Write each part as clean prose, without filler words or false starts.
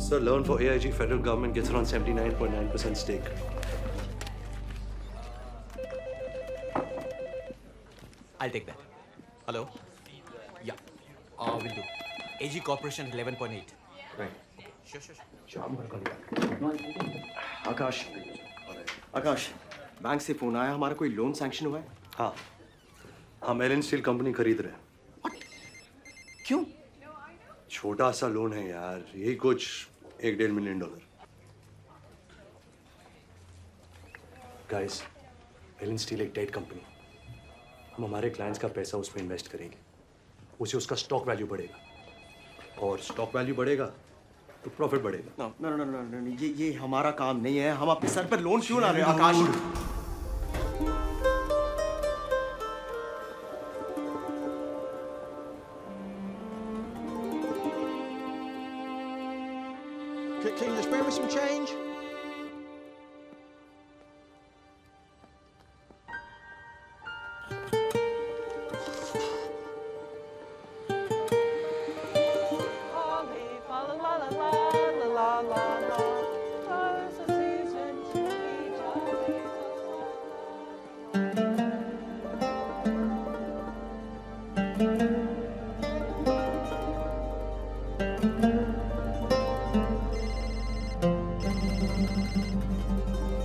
Sir, loan for AIG federal government gets around 79.9% stake. I'll take that. Hello? Yeah. Will do. AG Corporation 11.8. Right. Sure. Akash bank से phone आया हमारा कोई loan sanction हुआ है? हाँ, हम Elon steel company खरीद रहे हैं. क्यों? छोटा सा लोन है यार, यही कुछ $1.5 मिलियन. गाइस, एलन स्टील एक डेट कंपनी. हम हमारे क्लाइंट्स का पैसा उसमें इन्वेस्ट करेंगे, उससे उसका स्टॉक वैल्यू बढ़ेगा, और स्टॉक वैल्यू बढ़ेगा तो प्रॉफिट बढ़ेगा. No, ये हमारा काम नहीं है. हम अपने सर पर लोन क्यों ला रहे हैं आकाश? Can you spare me some change?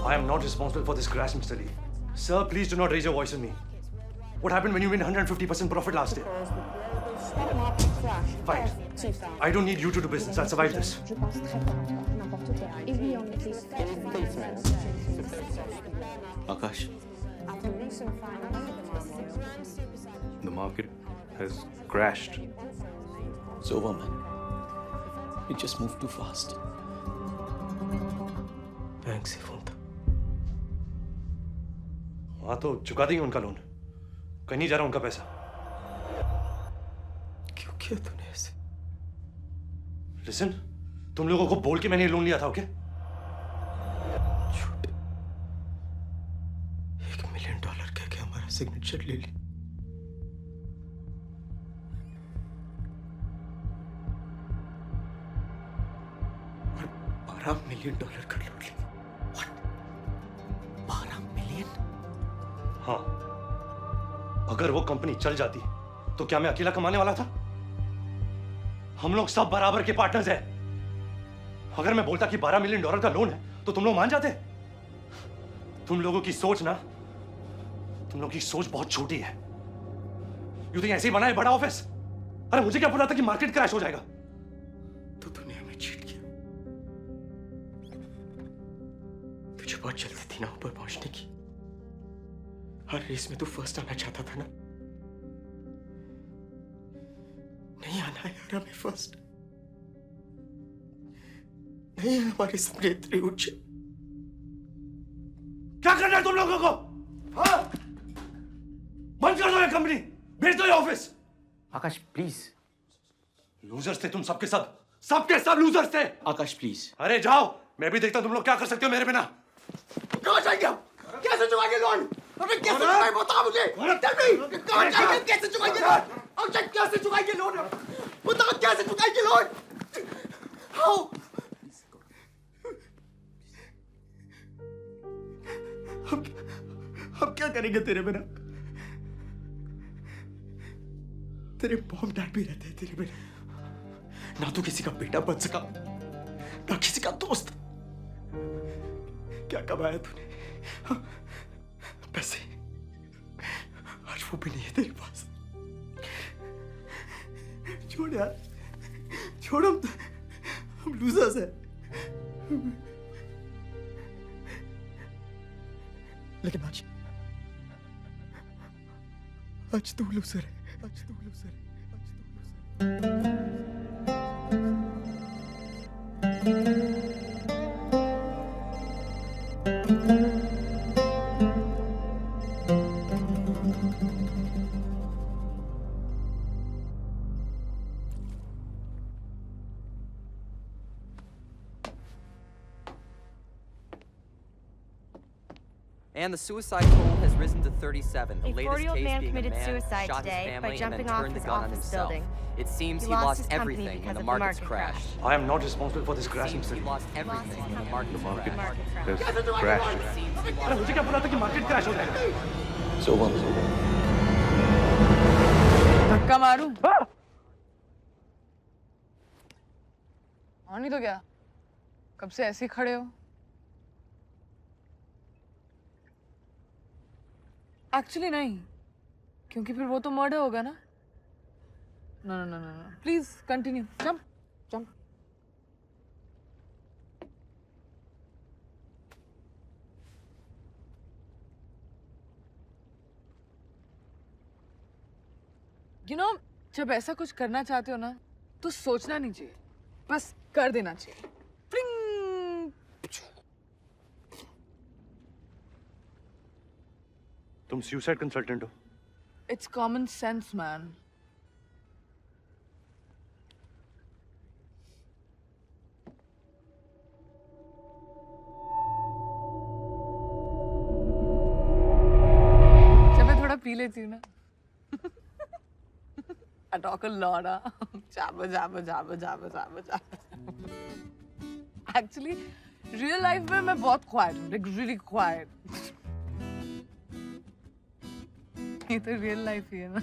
I am not responsible for this crash, Mr. Lee. Sir, please do not raise your voice on me. What happened when you win 150% profit last year? Fine. I don't need you to do business. I'll survive this. Akash, The market has crashed. it's over, man. You just moved too fast. Bank से phone था. हाँ तो चुका देंगे उनका loan. कहीं नहीं जा रहा उनका पैसा. क्यों किया तूने ऐसे? Listen, तुम लोगों को बोल के मैंने ये लोन लिया था, ओके? झूठ. $1 मिलियन कह के हमारा सिग्नेचर ले ली. और $12 मिलियन का लोन लिया. हाँ. अगर वो कंपनी चल जाती तो क्या मैं अकेला कमाने वाला था? हम लोग सब बराबर के पार्टनर्स हैं. अगर मैं बोलता कि $12 मिलियन का लोन है तो तुम लोग मान जाते? तुम लोगों की सोच बहुत छोटी है. यूं तो ऐसे ही बना है बड़ा ऑफिस. अरे मुझे क्या पता था कि मार्केट क्रैश हो जाएगा. तो तूने हमें चीट किया. तुझे बहुत जल्दी थी ना ऊपर पहुंचने की. हर रेस में तू फर्स्ट आना चाहता था ना? नहीं आना यार हमें फर्स्ट. नहीं है हमारे सपने इतने ऊंचे. क्या करना है तुम लोगों को? हाँ? बंद कर दो ये कंपनी. भेज दो ये ऑफिस. Akash please. लूजर्स थे तुम सबके सब लूजर्स थे. आकाश प्लीज. अरे जाओ, मैं भी देखता हूं तुम लोग क्या कर सकते हो मेरे बिना. कहाँ जाएंगे हम? कैसे चुकाएंगे लोन? अबे कैसे चुकाएंगे बता मुझे. Tell me, कहाँ जाएंगे? कैसे चुकाएंगे लोन? अक्षय कैसे चुकाएंगे लोन? बताओ कैसे चुकाएंगे लोन? How? हम क्या करेंगे तेरे बिना? तेरे मॉम डैड भी रहते हैं तेरे बिना. ना तो किसी का बेटा बन सका, ना किसी का दोस्त. क्या कमाया तूने? पैसे आज वो भी नहीं है तेरे पास. छोड़ यार, छोड़. हम लूजर्स हैं. लेकिन आज तू लूजर है. And the suicide toll has risen to 37. The A latest 40-year-old case man being a committed man who suicide shot his today family by and jumping then off turned the his gun on office himself. building. It seems He he lost lost his company everything because when the of the markets market crashed. crash. I am not responsible for this It crashing, seems he sir. lost everything when the markets The market crashed. has crashed. It seems he अरे lost मुझे क्या पता था कि market crash हो जाएगा? धक्का मारूं? और नहीं तो क्या? कब से ऐसे ही खड़े हो? एक्चुअली नहीं, क्योंकि फिर वो तो मर्डर होगा ना? No no no no no, please continue. Jump jump. You know, जब ऐसा कुछ करना चाहते हो ना, तो सोचना नहीं चाहिए, बस कर देना चाहिए. प्लिंग. तुम सुसाइड कंसल्टेंट हो? It's common sense, man. जब मैं थोड़ा पी लेती हूँ ना, I talk a lot, jabba jabba jabba jabba jabba jabba. Actually, real life में मैं बहुत quiet हूँ, like really quiet. ये तो रियल लाइफ ही है ना.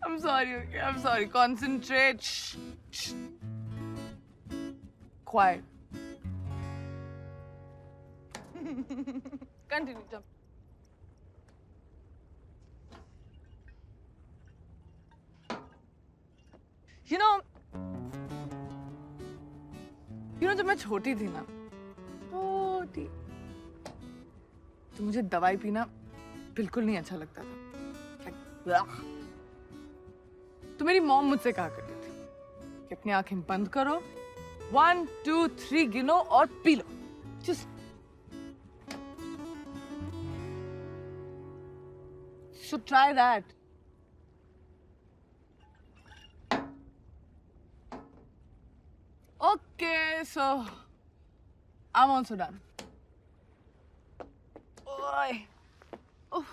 I'm sorry, okay? I'm sorry. Concentrate. Shh. Shh. Quiet. Continue, jump. You know, जब मैं छोटी थी ना, छोटी, तो मुझे दवाई पीना बिल्कुल नहीं अच्छा लगता था. Like, तो मेरी मॉम मुझसे कहा करती थी कि अपनी आंखें बंद करो, 1 2 3 गिनो और P low. Just so try that. Okay, so I'm also done. Oi. Oh.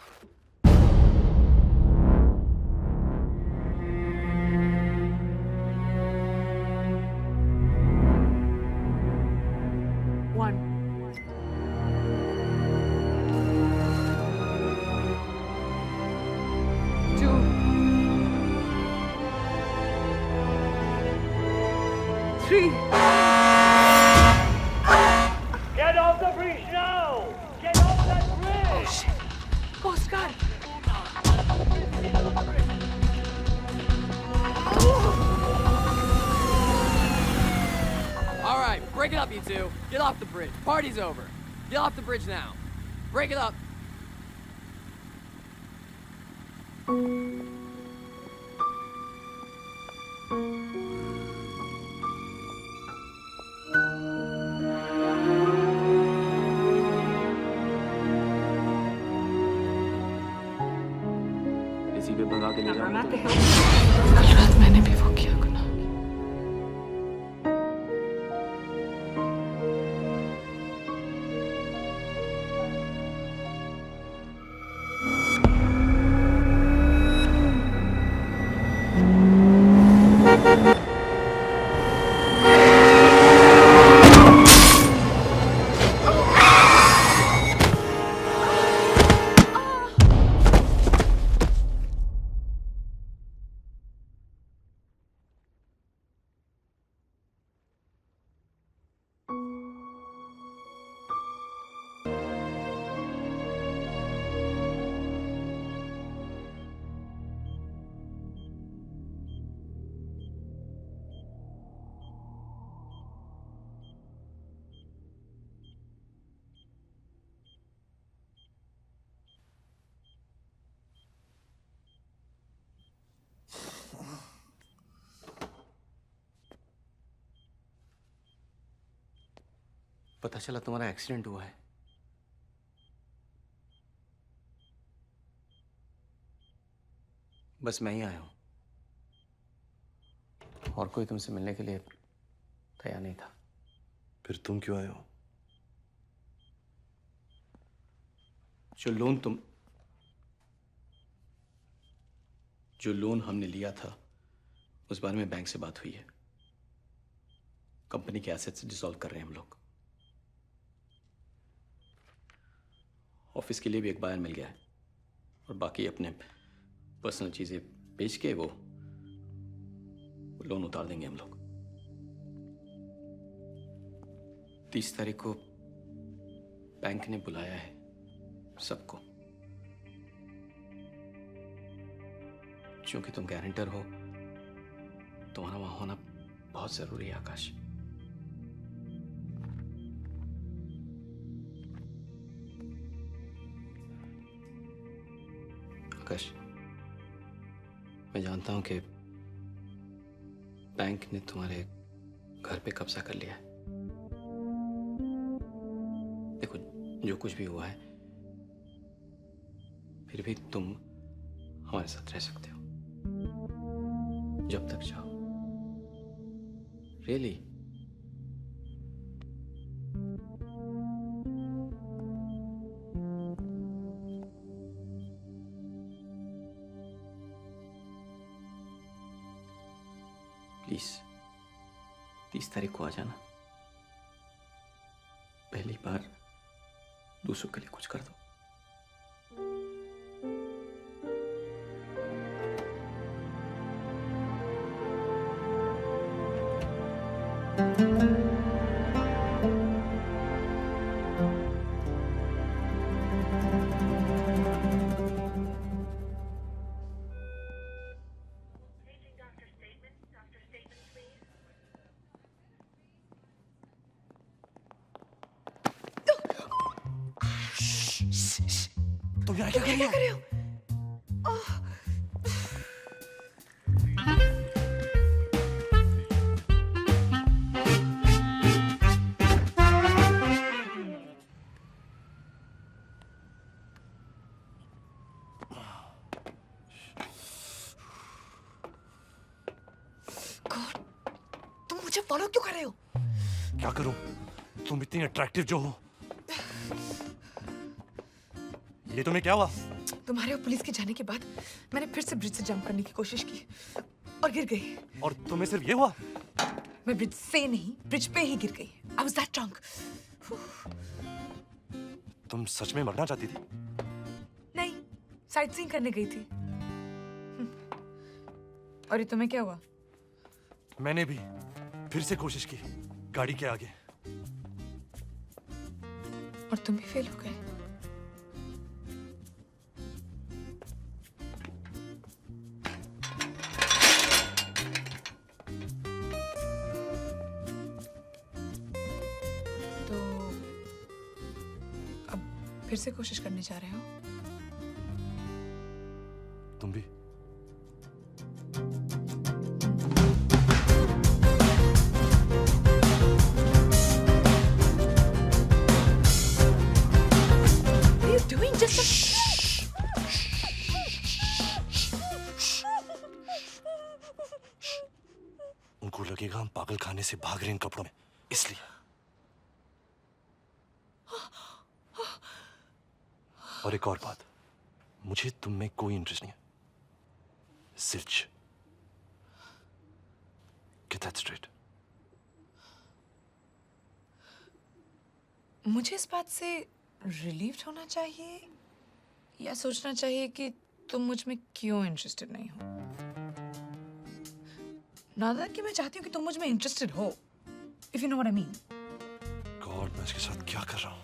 One. Two. Three. Get off the bridge now! Get off that bridge! Oh shit! Coast Guard! All right, break it up, you two. Get off the bridge. Party's over. Get off the bridge now. Break it up. इसी पे भगा के ले जाऊंगा तुम्हें। कल रात मैंने भी वो किया गुनाह. पता चला तुम्हारा एक्सीडेंट हुआ है. बस मैं ही आया हूं और कोई तुमसे मिलने के लिए तैयार नहीं था। फिर तुम क्यों आए हो? जो लोन हमने लिया था उस बारे में बैंक से बात हुई है। कंपनी के एसेट्स डिसॉल्व कर रहे हैं हम लोग। ऑफिस के लिए भी एक बायर मिल गया है और बाकी अपने पर्सनल चीजें बेच के वो लोन उतार देंगे हम लोग। 30 तारीख को बैंक ने बुलाया है सबको। क्योंकि तुम गारंटर हो, तुम्हारा वहां होना बहुत जरूरी है आकाश। आकाश, मैं जानता हूं कि बैंक ने तुम्हारे घर पे कब्जा कर लिया है। देखो, जो कुछ भी हुआ है, फिर भी तुम हमारे साथ रह सकते हो जब तक चाहो। रियली? प्लीज 30 तारीख को आ जाना। पहली बार दूसरों के लिए कुछ कर दो। तुम यहाँ क्या कर रही हो? तुम मुझे फॉलो क्यों कर रहे हो? क्या करूं? तुम इतनी अट्रैक्टिव जो हो। ये तुम्हें क्या हुआ? तुम्हारे और पुलिस के जाने के बाद मैंने फिर से ब्रिज से जंप करने की कोशिश की और गिर गई। और तुम्हें सिर्फ ये हुआ? मैं ब्रिज से नहीं, ब्रिज पे ही गिर गई। I was that drunk. तुम सच में मरना चाहती थी? नहीं, साइट सीइंग करने गई थी। और ये तुम्हें क्या हुआ? मैंने भी फिर से कोशिश की गाड़ी के आगे। और तुम भी फेल हो गए। तो अब फिर से कोशिश करने जा रहे हो? तुम भी? What are you doing? Just उनको लगेगा हम पागल खाने से भाग रहे हैं इन कपड़ों में, इसलिए। और एक और बात, मुझे तुम में कोई इंटरेस्ट नहीं है। Zilch. Get that straight. मुझे इस बात से रिलीव्ड होना चाहिए या सोचना चाहिए कि तुम मुझ में क्यों इंटरेस्टेड नहीं हो? नादा कि मैं चाहती हूँ कि तुम मुझ में इंटरेस्टेड हो, if you know what I mean. God, मैं इसके साथ क्या कर रहा हूँ?